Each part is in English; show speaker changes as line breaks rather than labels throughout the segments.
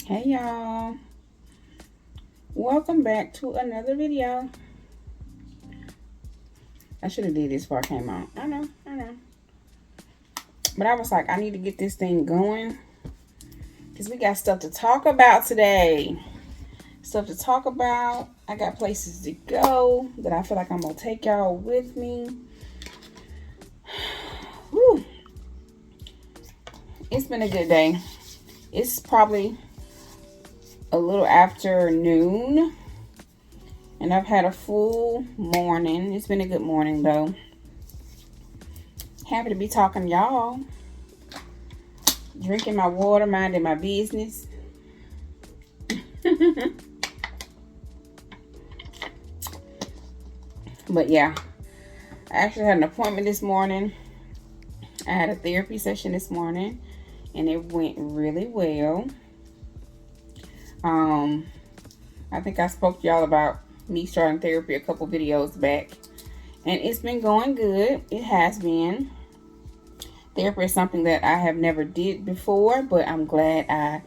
Hey y'all, welcome back to another video. I should have did this before I came on. I know. But I was like, I need to get this thing going because we got stuff to talk about today. Stuff to talk about. I got places to go that I feel like I'm going to take y'all with me. Whew. It's been a good day. It's probably a little after noon. And I've had a full morning. It's been a good morning though. Happy to be talking to y'all. Drinking my water, minding my business. But yeah, I actually had an appointment this morning. I had a therapy session this morning and it went really well. I think I spoke to y'all about me starting therapy a couple videos back, and it's been going good. It has been. Therapy is something that I have never did before, but I'm glad I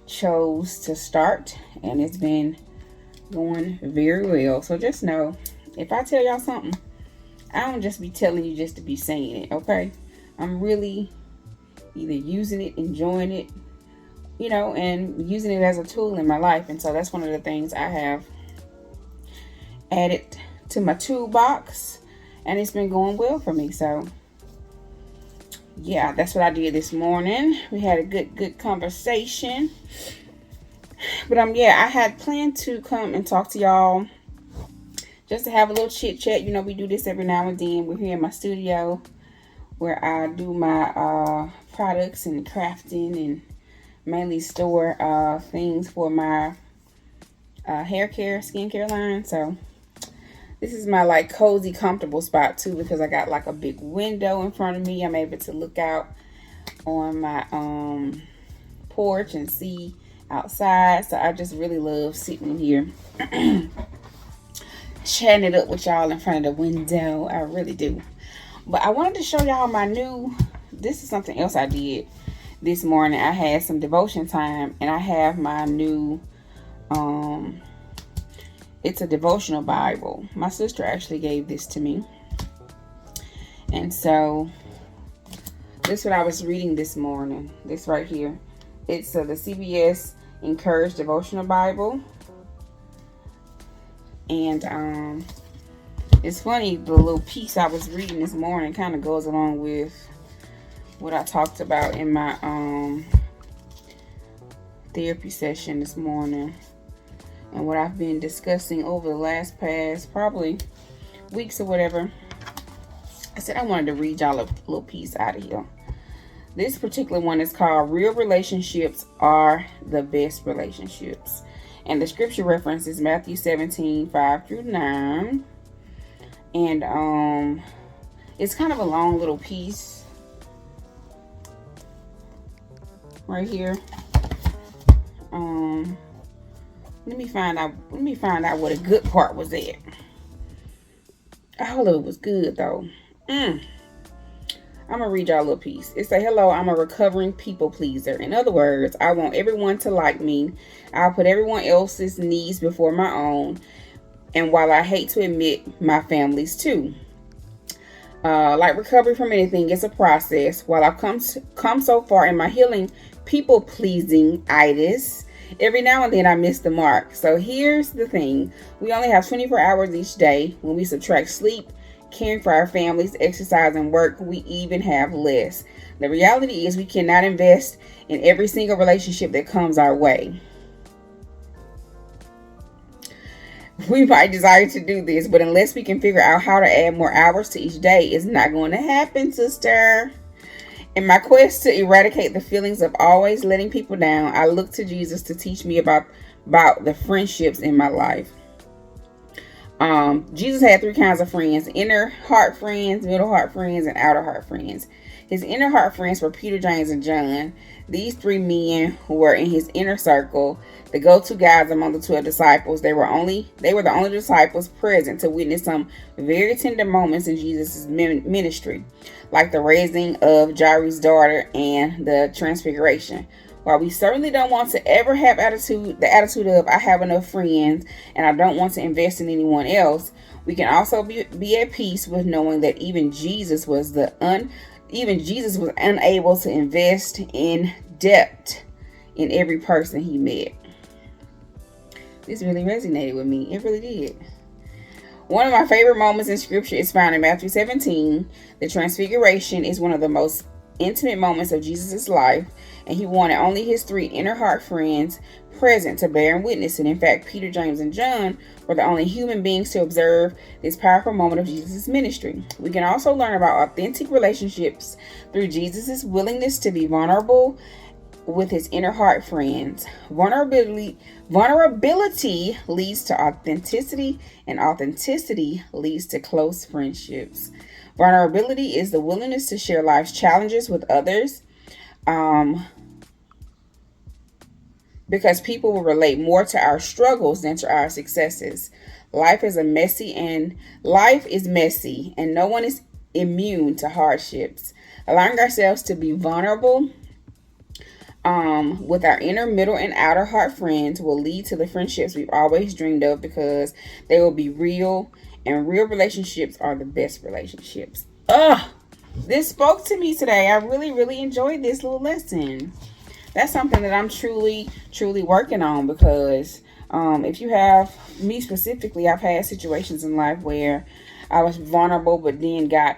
chose to start, and it's been going very well. So just know, if I tell y'all something, I don't just be telling you just to be saying it, okay? I'm really either using it, enjoying it, and using it as a tool in my life. And so that's one of the things I have added to my toolbox, and it's been going well for me. So yeah, that's what I did this morning. We had a good conversation. But yeah, I had planned to come and talk to y'all just to have a little chit chat. We do this every now and then. We're here in my studio where I do my products and crafting and mainly store things for my hair care, skincare line. So this is my like cozy, comfortable spot too, because I got like a big window in front of me. I'm able to look out on my porch and see outside. So I just really love sitting in here chatting it up with y'all in front of the window. I really do. But I wanted to show y'all this is something else I did this morning. I had some devotion time, and I have my new it's a devotional Bible. My sister actually gave this to me. And so this is what I was reading this morning. This right here. It's the CBS Encouraged Devotional Bible. And it's funny, the little piece I was reading this morning kind of goes along with what I talked about in my therapy session this morning, and what I've been discussing over the past probably weeks or whatever. I said I wanted to read y'all a little piece out of here. This particular one is called Real Relationships Are the Best Relationships. And the scripture reference is Matthew 17:5-9. And it's kind of a long little piece right here. Let me find out what a good part was at. All of it was good though. I'm gonna read y'all a little piece. It say, "Hello, I'm a recovering people pleaser. In other words, I want everyone to like me. I'll put everyone else's needs before my own. And while I hate to admit, my family's too. Like recovery from anything, it's a process. While I've come so far in my healing, people pleasing itis, every now and then I miss the mark. So here's the thing. We only have 24 hours each day. When we subtract sleep, caring for our families, exercise, and work, we even have less. The reality is we cannot invest in every single relationship that comes our way. We might desire to do this, but unless we can figure out how to add more hours to each day, it's not going to happen, sister. In my quest to eradicate the feelings of always letting people down, I look to Jesus to teach me about the friendships in my life. Jesus had 3 kinds of friends: inner heart friends, middle heart friends, and outer heart friends. His inner heart friends were Peter, James, and John. These 3 men were in his inner circle, the go-to guys among the 12 disciples. They were the only disciples present to witness some very tender moments in Jesus' ministry, like the raising of Jairus' daughter and the transfiguration. While we certainly don't want to ever have the attitude of I have enough friends and I don't want to invest in anyone else, we can also be at peace with knowing that even Jesus was unable to invest in depth in every person he met. This really resonated with me. It really did. One of my favorite moments in scripture is found in Matthew 17. The transfiguration is one of the most intimate moments of Jesus' life, and he wanted only his 3 inner heart friends present to bear witness. And in fact, Peter, James, and John were the only human beings to observe this powerful moment of Jesus' ministry. We can also learn about authentic relationships through Jesus' willingness to be vulnerable with his inner heart friends. Vulnerability leads to authenticity, and authenticity leads to close friendships. Vulnerability is the willingness to share life's challenges with others, because people will relate more to our struggles than to our successes. Life is messy, and no one is immune to hardships. Allowing ourselves to be vulnerable with our inner, middle, and outer heart friends will lead to the friendships we've always dreamed of, because they will be real, and real relationships are the best relationships. This spoke to me today. I really, really enjoyed this little lesson. That's something that I'm truly, truly working on, because if you have me specifically, I've had situations in life where I was vulnerable, but then got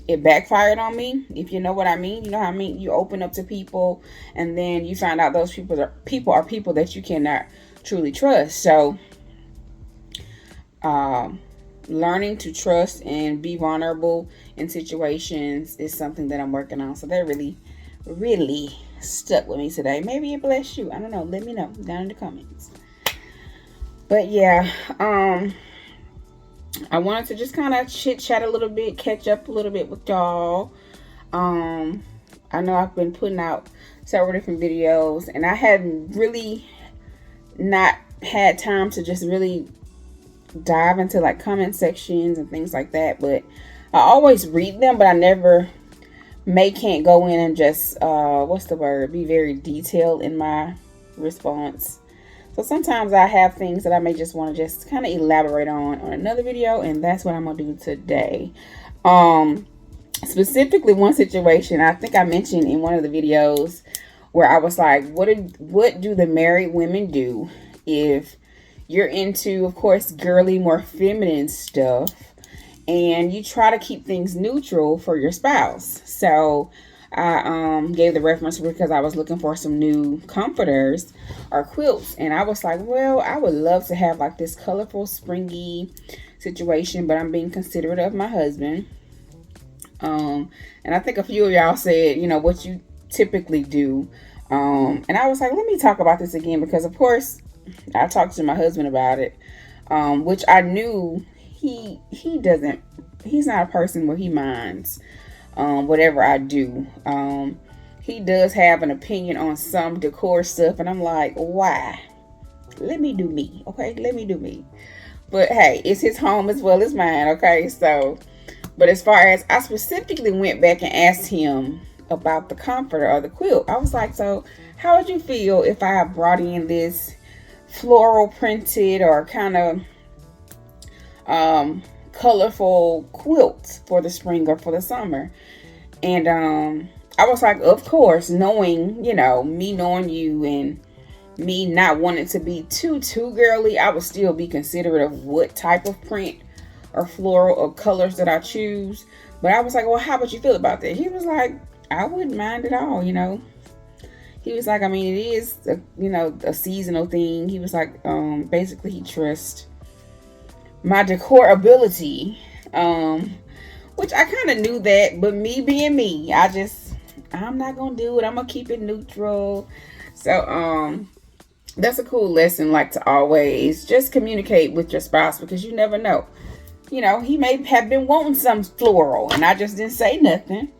it backfired on me, if you know what I mean. You know how I mean? You open up to people, and then you find out those people are people that you cannot truly trust. So, learning to trust and be vulnerable in situations is something that I'm working on. So that really, really stuck with me today. Maybe it blessed you. I don't know. Let me know down in the comments. But yeah, I wanted to just kind of chit chat a little bit, catch up a little bit with y'all. I know I've been putting out several different videos, and I hadn't really not had time to just really dive into like comment sections and things like that. But I always read them, but I never can't go in and just be very detailed in my response. So sometimes I have things that I may just want to just kind of elaborate on another video, and that's what I'm going to do today. Specifically one situation I think I mentioned in one of the videos where I was like, what do the married women do if you're into, of course, girly, more feminine stuff, and you try to keep things neutral for your spouse? So I gave the reference because I was looking for some new comforters or quilts, and I was like, well, I would love to have like this colorful, springy situation, but I'm being considerate of my husband. And I think a few of y'all said, what you typically do. And I was like, let me talk about this again, because of course I talked to my husband about it, which I knew he's not a person where he minds whatever I do. He does have an opinion on some decor stuff, and I'm like, why? Let me do me, okay? Let me do me. But hey, it's his home as well as mine, okay? So, but as far as I specifically went back and asked him about the comforter or the quilt, I was like, so how would you feel if I brought in this floral printed or kind of colorful quilt for the spring or for the summer? And I was like, of course, knowing you and me not wanting to be too girly, I would still be considerate of what type of print or floral or colors that I choose. But I was like, well, how would you feel about that? He was like, I wouldn't mind at all. He was like, I mean, it is a seasonal thing. He was like, basically he trusts my decor ability, which I kind of knew that, but me being me, I'm not gonna do it. I'm gonna keep it neutral. So that's a cool lesson, like to always just communicate with your spouse, because you never know. He may have been wanting some floral and I just didn't say nothing,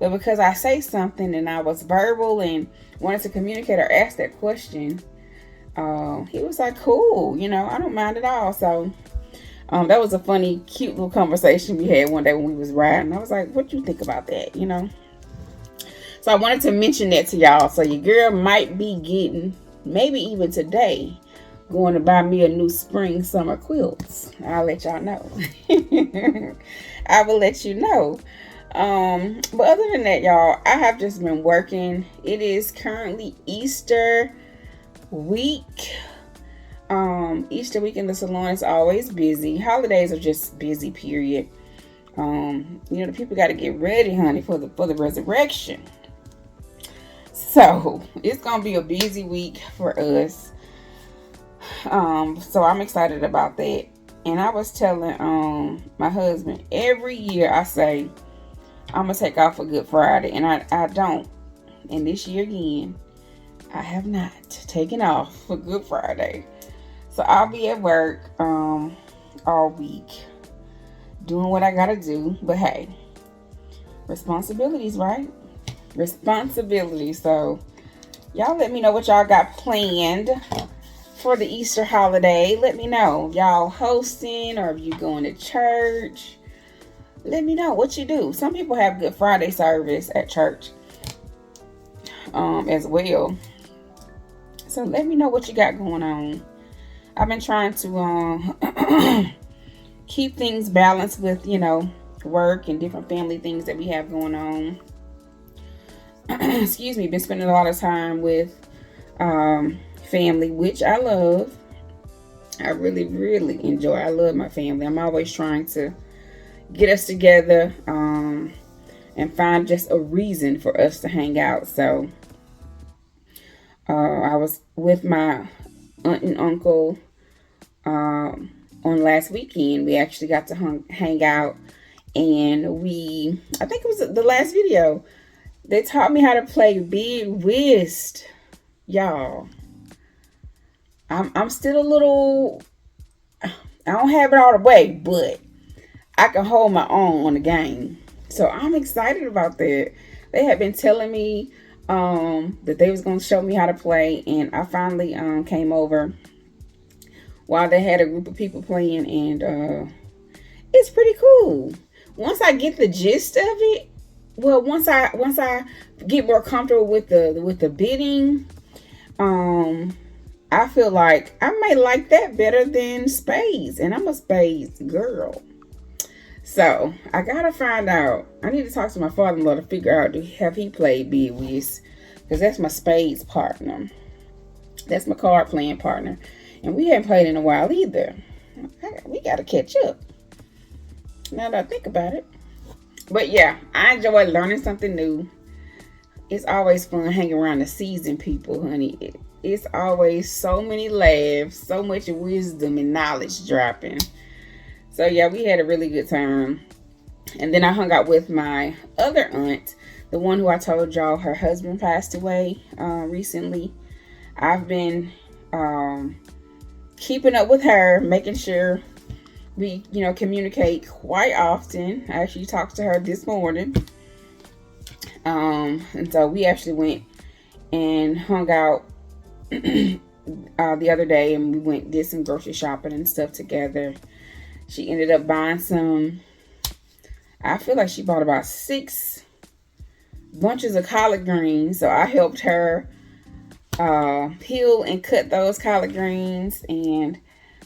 but because I say something and I was verbal and wanted to communicate or ask that question, he was like, cool, I don't mind at all. So that was a funny, cute little conversation we had one day when we was riding. I was like, what do you think about that? So So I wanted to mention that to y'all. So your girl might be getting, maybe even today, going to buy me a new spring summer quilts. I'll let y'all know. I will let you know. But other than that, y'all, I have just been working. It is currently Easter week. Easter week in the salon is always busy. Holidays are just busy, period. The people got to get ready, honey, for the resurrection. So it's gonna be a busy week for us. So I'm excited about that. And I was telling my husband, every year I say I'm gonna take off for Good Friday, and I don't. And this year again, I have not taken off for Good Friday. So I'll be at work all week doing what I gotta do. But hey, responsibilities, right? Responsibilities. So y'all let me know what y'all got planned for the Easter holiday. Let me know. Y'all hosting, or if you going to church. Let me know what you do. Some people have Good Friday service at church as well. So let me know what you got going on. I've been trying to keep things balanced with, work and different family things that we have going on. Excuse me. Been spending a lot of time with family, which I love. I really, really enjoy. I love my family. I'm always trying to get us together and find just a reason for us to hang out. So I was with my aunt and uncle on last weekend. We actually got to hang out, and I think it was the last video, they taught me how to play bid whist. Y'all, I'm still a little, I don't have it all the way, but I can hold my own on the game. So I'm excited about that. They had been telling me that they was going to show me how to play, and I finally came over while they had a group of people playing, and it's pretty cool. Once I get the gist of it, well, once I get more comfortable with the bidding, I feel like I may like that better than spades, and I'm a spades girl. So I gotta find out. I need to talk to my father-in-law to figure out, have he played bid whist, because that's my spades partner. That's my card playing partner, and we haven't played in a while either. We gotta catch up. Now that I think about it. But yeah, I enjoy learning something new. It's always fun hanging around the seasoned people, honey. It's always so many laughs, so much wisdom and knowledge dropping. So yeah, we had a really good time. And then I hung out with my other aunt, the one who I told y'all her husband passed away recently. I've been keeping up with her, making sure we, communicate quite often. I actually talked to her this morning. And so we actually went and hung out the other day, and we did some grocery shopping and stuff together. She ended up buying I feel like she bought about 6 bunches of collard greens. So I helped her peel and cut those collard greens, and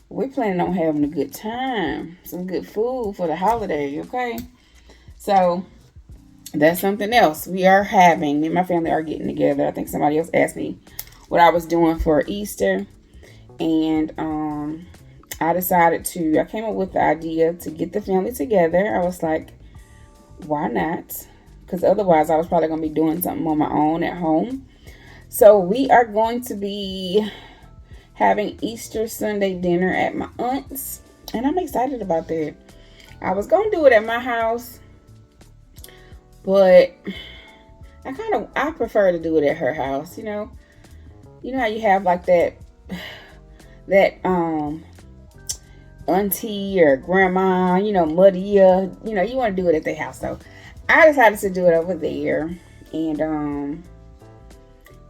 we're planning on having a good time. Some good food for the holiday, okay? So that's something else we are having. Me and my family are getting together. I think somebody else asked me what I was doing for Easter, and I came up with the idea to get the family together. I was like, why not? Because otherwise I was probably going to be doing something on my own at home. So we are going to be having Easter Sunday dinner at my aunt's, and I'm excited about that. I was going to do it at my house, but I prefer to do it at her house. You know how you have like that auntie or grandma, muddier, you want to do it at their house. So I decided to do it over there, and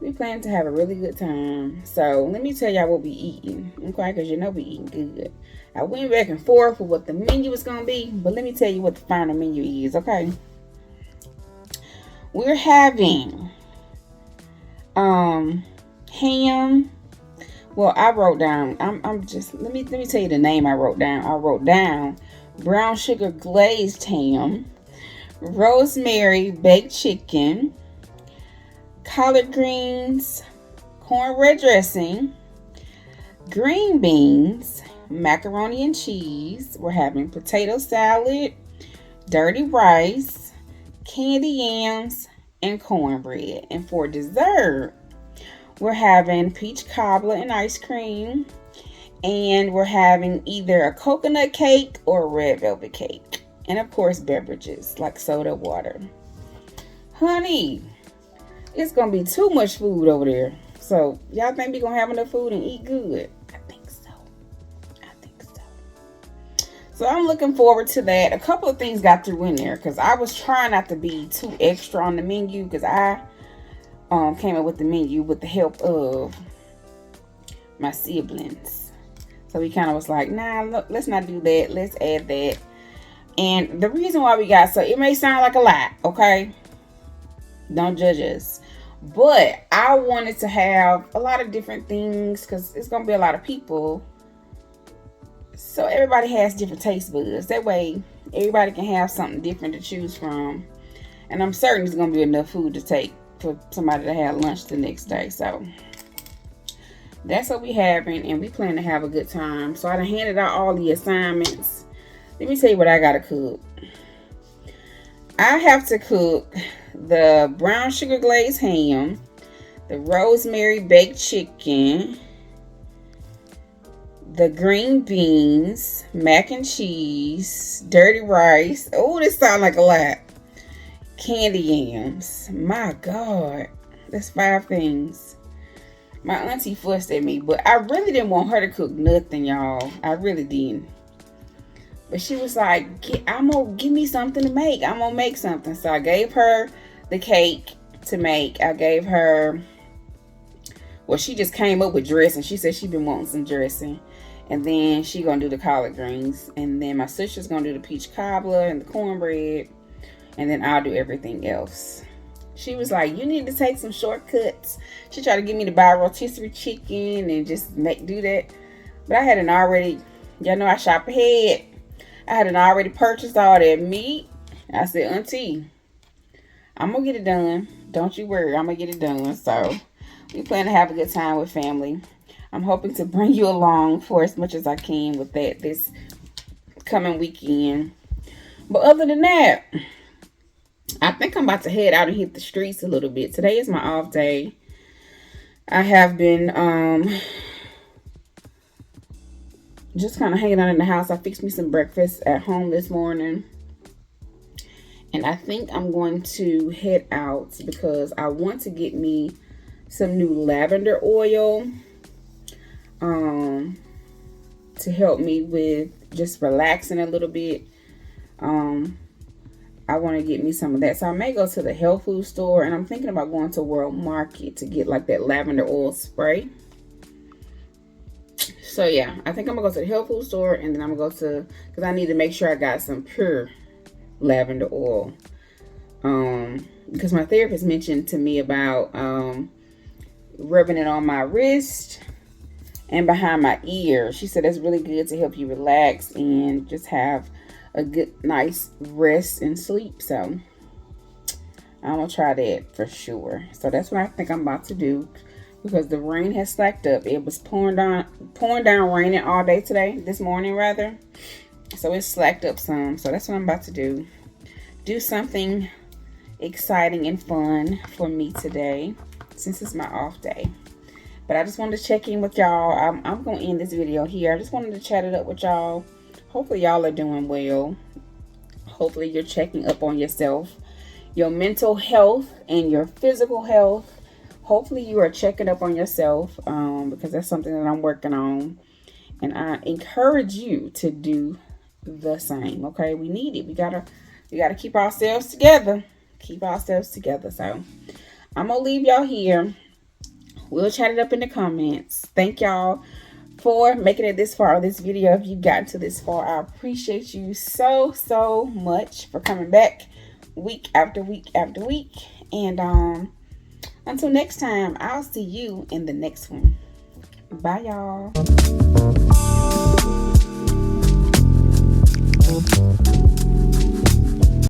we plan to have a really good time. So let me tell y'all what we eating, okay? Because we eating good. I went back and forth with what the menu was gonna be, but let me tell you what the final menu is, okay? We're having Ham. Well, I wrote down. I'm just let me tell you the name I wrote down. I wrote down brown sugar glazed ham, rosemary baked chicken, collard greens, cornbread dressing, green beans, macaroni and cheese. We're having potato salad, dirty rice, candy yams, and cornbread. And for dessert, we're having peach cobbler and ice cream. And we're having either a coconut cake or a red velvet cake. And of course, beverages like soda, water. Honey, it's going to be too much food over there. So, y'all think we're going to have enough food and eat good? I think so. So, I'm looking forward to that. A couple of things got through in there because I was trying not to be too extra on the menu because I came up with the menu with the help of my siblings. So we kind of was like, nah, look, let's not do that. Let's add that. And the reason why we got, so it may sound like a lot, okay? Don't judge us. But I wanted to have a lot of different things because it's going to be a lot of people. So everybody has different taste buds. That way, everybody can have something different to choose from. And I'm certain there's going to be enough food to take for somebody to have lunch the next day. So that's what we having, and we plan to have a good time. So I done handed out all the assignments. Let me tell you what I gotta cook. I have to cook the brown sugar glazed ham, the rosemary baked chicken, the green beans, mac and cheese, dirty rice. Oh, this sounds like a lot. Candy yams. My God, that's 5 things. My auntie fussed at me, but I really didn't want her to cook nothing, y'all. I really didn't. But she was like, give me something to make. I'm gonna make something. So I gave her the cake to make. I gave her, well, she just came up with dressing. She said she been wanting some dressing. And then she gonna do the collard greens. And then my sister's gonna do the peach cobbler and the cornbread. And then I'll do everything else. She was like, you need to take some shortcuts. She tried to get me to buy rotisserie chicken and just do that. But I hadn't already, y'all know I shop ahead. I hadn't already purchased all that meat. I said, Auntie, I'm going to get it done. Don't you worry, I'm going to get it done. So we plan to have a good time with family. I'm hoping to bring you along for as much as I can with that this coming weekend. But other than that, I think I'm about to head out and hit the streets a little bit. Today is my off day. I have been just kind of hanging out in the house. I fixed me some breakfast at home this morning. And I think I'm going to head out because I want to get me some new lavender oil to help me with just relaxing a little bit. I want to get me some of that. So I may go to the health food store, and I'm thinking about going to World Market to get like that lavender oil spray. So yeah, I think I'm gonna go to the health food store, and then I'm gonna go to, because I need to make sure I got some pure lavender oil. Because my therapist mentioned to me about rubbing it on my wrist and behind my ear. She said that's really good to help you relax and just have a good, nice rest and sleep. So I'm gonna try that for sure. So that's what I think I'm about to do, because the rain has slacked up. It was pouring down, raining all day today, this morning rather. So it's slacked up some. So that's what I'm about to do. Do something exciting and fun for me today, since it's my off day. But I just wanted to check in with y'all. I'm gonna end this video here. I just wanted to chat it up with y'all. Hopefully y'all are doing well. Hopefully you're checking up on yourself, your mental health and your physical health. Hopefully you are checking up on yourself, because that's something that I'm working on. And I encourage you to do the same. Okay, we need it. We gotta keep ourselves together. So I'm gonna leave y'all here. We'll chat it up in the comments. Thank y'all for making it this far on this video. If you've gotten to this far, I appreciate you so much for coming back week after week after week. And Until next time, I'll see you in the next one. Bye, y'all.